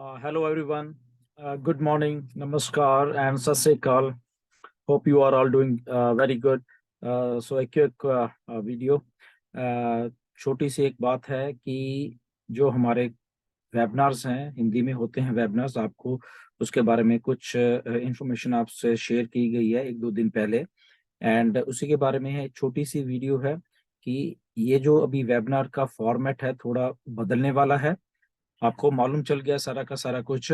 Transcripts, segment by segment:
Hello everyone. Good morning, namaskar, and sat sri akal. Hope you are all doing very good. So a quick video. छोटी सी एक बात है कि जो हमारे वेबिनार्स हैं हिंदी में होते हैं वेबिनार्स, आपको उसके बारे में कुछ इंफॉर्मेशन आपसे शेयर की गई है एक दो दिन पहले। एंड उसी के बारे में है एक छोटी सी वीडियो है कि ये जो अभी वेबिनार का फॉर्मेट है थोड़ा बदलने वाला है। आपको मालूम चल गया सारा का सारा कुछ।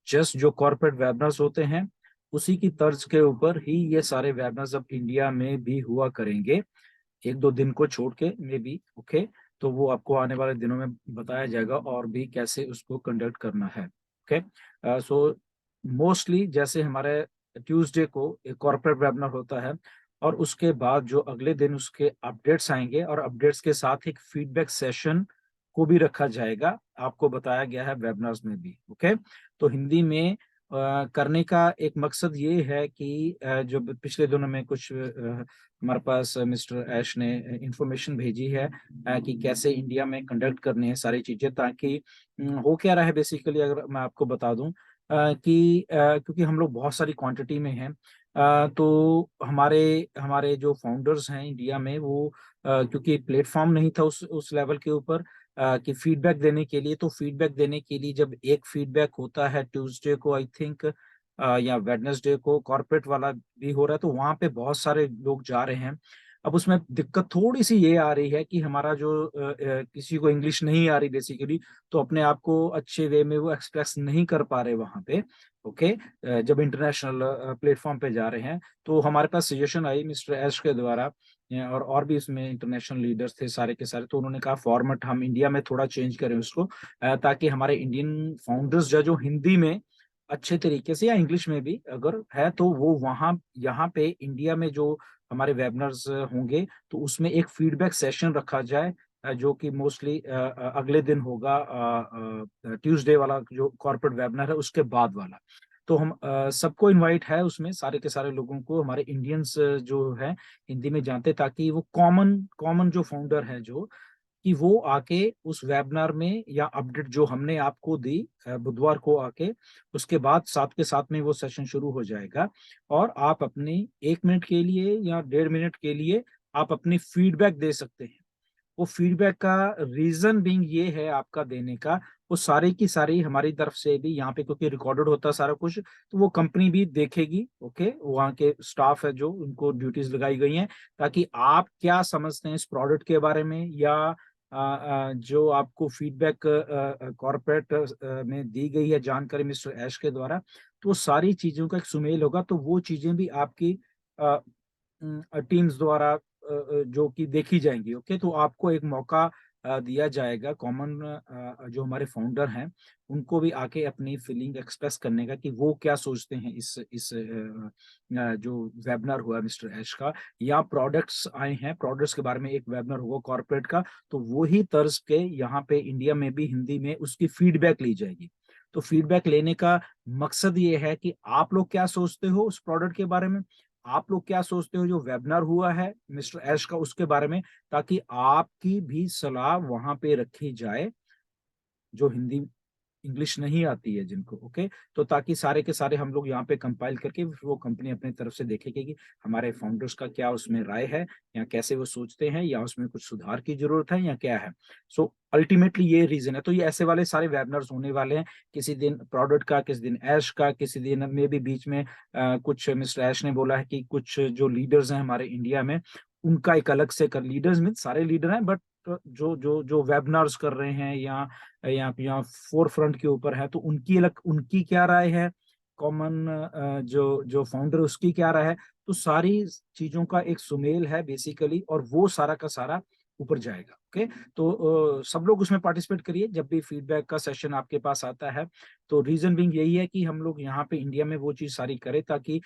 जस्ट जो कॉर्पोरेट वेबिनार्स होते हैं उसी की तर्ज के ऊपर ही ये सारे वेबिनार्स अब इंडिया में भी हुआ करेंगे, एक दो दिन को छोड़ के मे बी। ओके, तो वो आपको आने वाले दिनों में बताया जाएगा और भी कैसे उसको कंडक्ट करना है। ओके, सो मोस्टली जैसे हमारे ट्यूसडे को एक कॉर्पोरेट वेबिनार होता है और उसके बाद जो अगले दिन उसके अपडेट्स आएंगे और अपडेट्स के साथ एक फीडबैक सेशन को भी रखा जाएगा, आपको बताया गया है वेबिनार्स में भी। ओके, तो हिंदी में करने का एक मकसद ये है कि जो पिछले दिनों में कुछ हमारे पास मिस्टर ऐश ने इंफॉर्मेशन भेजी है कि कैसे इंडिया में कंडक्ट करनी है सारी चीजें, ताकि हो क्या रहा है बेसिकली अगर मैं आपको बता दूं कि क्योंकि हम लोग बहुत सारी क्वांटिटी में हैं, तो हमारे हमारे जो फाउंडर्स हैं इंडिया में वो क्योंकि प्लेटफॉर्म नहीं था उस लेवल के ऊपर कि फीडबैक देने के लिए, तो फीडबैक देने के लिए जब एक फीडबैक होता है ट्यूसडे को आई थिंक या वेडनेसडे को कॉर्पोरेट वाला भी हो रहा है, तो वहां पे बहुत सारे लोग जा रहे हैं। अब उसमें दिक्कत थोड़ी सी ये आ रही है कि हमारा जो किसी को इंग्लिश नहीं आ रही बेसिकली, तो अपने आप को अच्छे वे में वो एक्सप्रेस नहीं कर पा रहे वहां पे। ओके, जब इंटरनेशनल प्लेटफॉर्म पे जा रहे हैं, तो हमारे पास सजेशन आई मिस्टर एश के द्वारा और भी इसमें इंटरनेशनल लीडर्स थे सारे के सारे, तो उन्होंने कहा फॉर्मेट हम इंडिया में थोड़ा चेंज करें उसको, ताकि हमारे इंडियन फाउंडर्स जो हिंदी में अच्छे तरीके से या इंग्लिश में भी अगर है तो वो वहाँ यहाँ पे इंडिया में जो हमारे वेबिनार्स होंगे तो उसमें एक फीडबैक सेशन रखा जाए, जो कि मोस्टली अगले दिन होगा, ट्यूसडे वाला जो कॉर्पोरेट वेबिनार है उसके बाद वाला। तो हम सबको इनवाइट है उसमें, सारे के सारे लोगों को हमारे इंडियंस जो है हिंदी में जानते, ताकि वो कॉमन कॉमन जो फाउंडर है जो कि वो आके उस वेबिनार में या अपडेट जो हमने आपको दी बुधवार को आके, उसके बाद साथ के साथ में वो सेशन शुरू हो जाएगा और आप अपनी 1 मिनट के लिए या 1.5 मिनट के लिए आप अपनी फीडबैक दे सकते हैं। वो फीडबैक का रीजन बीइंग ये है आपका देने का, वो सारी की सारी हमारी तरफ से भी यहाँ पे क्योंकि रिकॉर्डेड होता है सारा कुछ, तो वो कंपनी भी देखेगी। ओके, वहाँ के स्टाफ है जो उनको ड्यूटीज लगाई गई हैं, ताकि आप क्या समझते हैं इस प्रोडक्ट के बारे में या जो आपको फीडबैक कॉर्पोरेट में दी गई है जानकारी मिस्टर ऐश के द्वारा, तो वो सारी चीजों का एक सुमेल होगा, तो वो चीजें भी आपकी टीम्स द्वारा जो कि देखी जाएंगी। ओके, तो आपको एक मौका दिया जाएगा कॉमन जो हमारे फाउंडर हैं उनको भी आके अपनी फीलिंग एक्सप्रेस करने का कि वो क्या सोचते हैं इस जो वेबिनार हुआ मिस्टर ऐश का, या प्रोडक्ट्स आए हैं प्रोडक्ट्स के बारे में एक वेबिनार हुआ कॉर्पोरेट का, तो वही तर्ज के यहाँ पे इंडिया में भी हिंदी में उसकी फीडबैक ली जाएगी। तो फीडबैक लेने का मकसद ये है कि आप लोग क्या सोचते हो उस प्रोडक्ट के बारे में, आप लोग क्या सोचते हो जो वेबिनार हुआ है मिस्टर ऐश का उसके बारे में, ताकि आपकी भी सलाह वहां पे रखी जाए जो हिंदी इंग्लिश नहीं आती है जिनको। ओके, तो ताकि सारे के सारे हम लोग यहाँ पे कंपाइल करके वो कंपनी अपनी तरफ से देखेगी कि हमारे फाउंडर्स का क्या उसमें राय है या कैसे वो सोचते हैं या उसमें कुछ सुधार की जरूरत है या क्या है। सो अल्टीमेटली ये रीजन है, तो ये ऐसे वाले सारे वेबिनार्स होने वाले हैं, किसी दिन प्रोडक्ट का, किसी दिन ऐश का, किसी दिन में भी बीच में कुछ मिस्टर ऐश ने बोला है कि कुछ जो लीडर्स हैं हमारे इंडिया में उनका एक अलग से कर, लीडर्स में सारे लीडर हैं बट जो जो जो वेबिनार्स कर रहे हैं या फोर फ्रंट के ऊपर है, तो उनकी अलग उनकी क्या राय है, कॉमन जो जो फाउंडर उसकी क्या राय है, तो सारी चीजों का एक सुमेल है बेसिकली और वो सारा का सारा ऊपर जाएगा। ओके, तो सब लोग उसमें पार्टिसिपेट करिए जब भी फीडबैक का सेशन आपके पास आता है। तो रीजन बिंग यही है कि हम लोग यहाँ पे इंडिया में वो चीज सारी करें, ताकि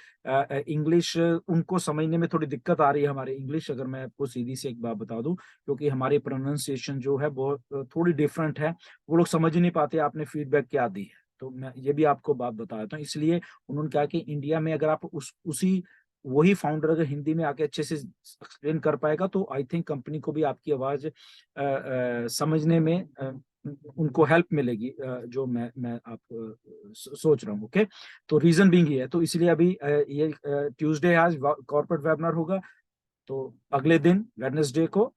इंग्लिश उनको समझने में थोड़ी दिक्कत आ रही है हमारे इंग्लिश, अगर मैं आपको सीधी सी एक बात बता दूं, क्योंकि हमारी प्रोनाउंसिएशन जो है बहुत थोड़ी डिफरेंट है, वो लोग समझ ही नहीं पाते आपने फीडबैक क्या दी है। तो मैं ये भी आपको बात बता देता हूँ, इसलिए उन्होंने कहा कि इंडिया में अगर आप उसी वही फाउंडर अगर हिंदी में आके अच्छे से एक्सप्लेन कर पाएगा, तो आई थिंक कंपनी को भी आपकी आवाज समझने में उनको हेल्प मिलेगी, जो मैं आप सोच रहा हूँ। ओके, तो रीजन बीइंग ये है, तो इसलिए अभी ये ट्यूसडे आज कॉर्पोरेट वेबिनार होगा, तो अगले दिन वेडनेसडे को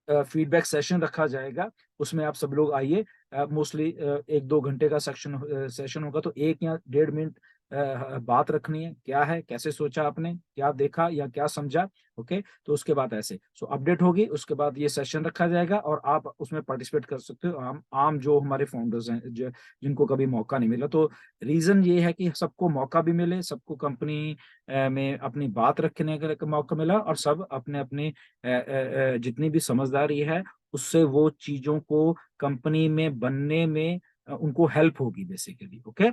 फीडबैक सेशन रखा जाएगा, उसमें आप सब लोग आइए। मोस्टली 1-2 घंटे का सेशन होगा, तो 1 या 1.5 मिनट बात रखनी है, क्या है, कैसे सोचा आपने, क्या देखा या क्या समझा। ओके, तो उसके बाद ऐसे अपडेट होगी, उसके बाद ये सेशन रखा जाएगा और आप उसमें पार्टिसिपेट कर सकते हो, आम आम जो हमारे फाउंडर्स हैं, जिनको कभी मौका नहीं मिला। तो रीजन ये है कि सबको मौका भी मिले, सबको कंपनी में अपनी बात रखने का मौका मिला, और सब अपने अपने जितनी भी समझदारी है उससे वो चीजों को कंपनी में बनने में उनको हेल्प होगी basically. Okay,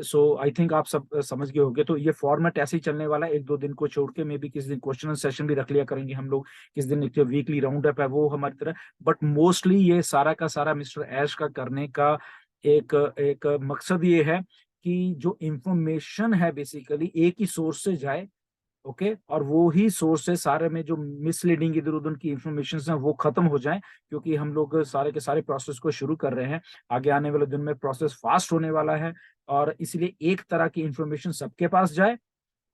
so I think आप सब समझ गए होंगे। तो ये फॉर्मेट ऐसे ही चलने वाला है, 1-2 दिन को छोड़ के, मे बी किस दिन क्वेश्चन सेशन भी रख लिया करेंगे हम लोग, किस दिन एक वीकली राउंड अप है वो हमारी तरह। बट मोस्टली ये सारा का सारा मिस्टर ऐश का करने का एक एक मकसद ये है कि जो इंफॉर्मेशन है बेसिकली एक ही सोर्स से जाए। ओके, और वो ही सोर्स है, सारे में जो मिसलीडिंग इधर उधर की इंफॉर्मेशन है वो खत्म हो जाए, क्योंकि हम लोग सारे के सारे प्रोसेस को शुरू कर रहे हैं। आगे आने वाले दिन में प्रोसेस फास्ट होने वाला है, और इसलिए एक तरह की इंफॉर्मेशन सबके पास जाए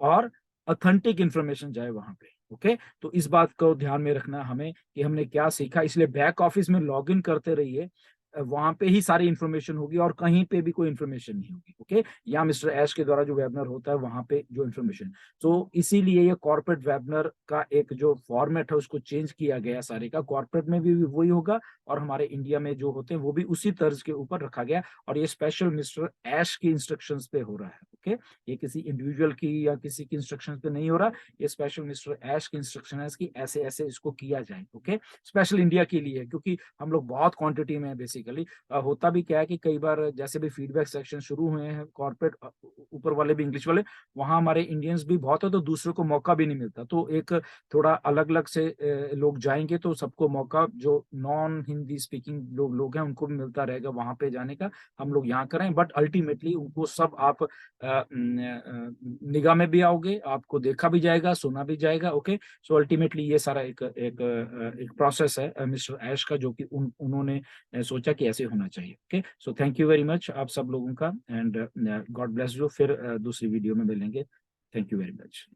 और ऑथेंटिक इंफॉर्मेशन जाए वहां पे। ओके, तो इस बात को ध्यान में रखना हमें कि हमने क्या सीखा, इसलिए बैक ऑफिस में लॉग इन करते रहिए, वहां पे ही सारी इंफॉर्मेशन होगी और कहीं पे भी कोई इंफॉर्मेशन नहीं होगी। ओके, या मिस्टर ऐश के द्वारा जो वेबिनार होता है वहां पे जो इंफॉर्मेशन। तो इसीलिए ये कॉर्पोरेट वेबिनार का एक जो फॉर्मेट है उसको चेंज किया गया सारे का, कॉर्पोरेट में भी वही होगा और हमारे इंडिया में जो होते हैं वो भी उसी तर्ज के ऊपर रखा गया, और ये स्पेशल मिस्टर ऐश की इंस्ट्रक्शंस पे हो रहा है। ओके, ये किसी इंडिविजुअल की या किसी की इंस्ट्रक्शन पे नहीं हो रहा, ये स्पेशल मिस्टर ऐश की इंस्ट्रक्शन है कि ऐसे ऐसे इसको किया जाए। ओके, स्पेशल इंडिया के लिए है, क्योंकि हम लोग बहुत क्वांटिटी में है बेसिकली। होता भी क्या है कि कई बार जैसे भी फीडबैक सेक्शन शुरू हुए हैं कॉर्पोरेट, ऊपर वाले भी इंग्लिश वाले, वहां हमारे इंडियंस भी बहुत है, तो दूसरों को मौका भी नहीं मिलता। तो एक थोड़ा अलग अलग से लोग जाएंगे तो सबको मौका, जो नॉन हिंदी स्पीकिंग लोग हैं उनको भी मिलता रहेगा वहां पे जाने का। हम लोग यहाँ करें, बट अल्टीमेटली उनको सब आप निगाह में भी आओगे, आपको देखा भी जाएगा, सुना भी जाएगा। ओके, सो अल्टीमेटली ये सारा एक प्रोसेस है मिस्टर ऐश का, जो कि उन्होंने सोचा कि ऐसे होना चाहिए। Okay, so thank you very much आप सब लोगों का, एंड गॉड ब्लेस यू। फिर दूसरी वीडियो में मिलेंगे। Thank you very much.